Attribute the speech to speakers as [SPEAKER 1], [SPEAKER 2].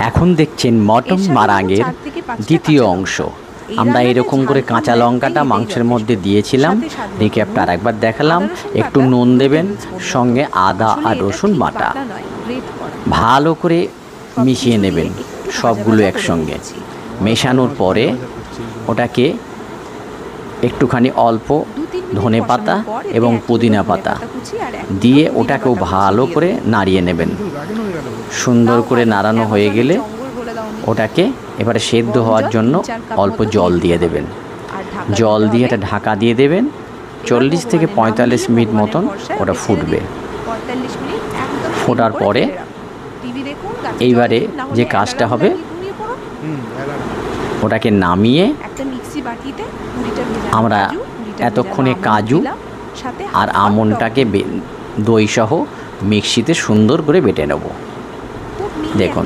[SPEAKER 1] এখন দেখছেন মটন মারাঙের দ্বিতীয় অংশ। আমরা এরকম করে কাঁচা লঙ্কাটা মাংসের মধ্যে দিয়েছিলাম, রিক্যাপটা আরেকবার দেখালাম। একটু নুন দেবেন, সঙ্গে আদা আর রসুন বাটা ভালো করে মিশিয়ে নেবেন সবগুলো একসঙ্গে। মেশানোর পরে ওটাকে একটুখানি অল্প ধনে পাতা এবং পুদিনা পাতা দিয়ে ওটাকেও ভালো করে নাড়িয়ে নেবেন। সুন্দর করে নাড়ানো হয়ে গেলে ওটাকে এবারে সেদ্ধ হওয়ার জন্য অল্প জল দিয়ে দেবেন। জল দিয়ে এটা ঢাকা দিয়ে দেবেন। 40 থেকে 45 মিনিট মতন ওটা ফুটবে। ফোটার পরে এইবারে যে কাজটা হবে, ওটাকে নামিয়ে আমরা এতক্ষণে কাজু আর আমন্ডটাকে দই সহ মিক্সিতে সুন্দর করে বেটে নেব। দেখুন।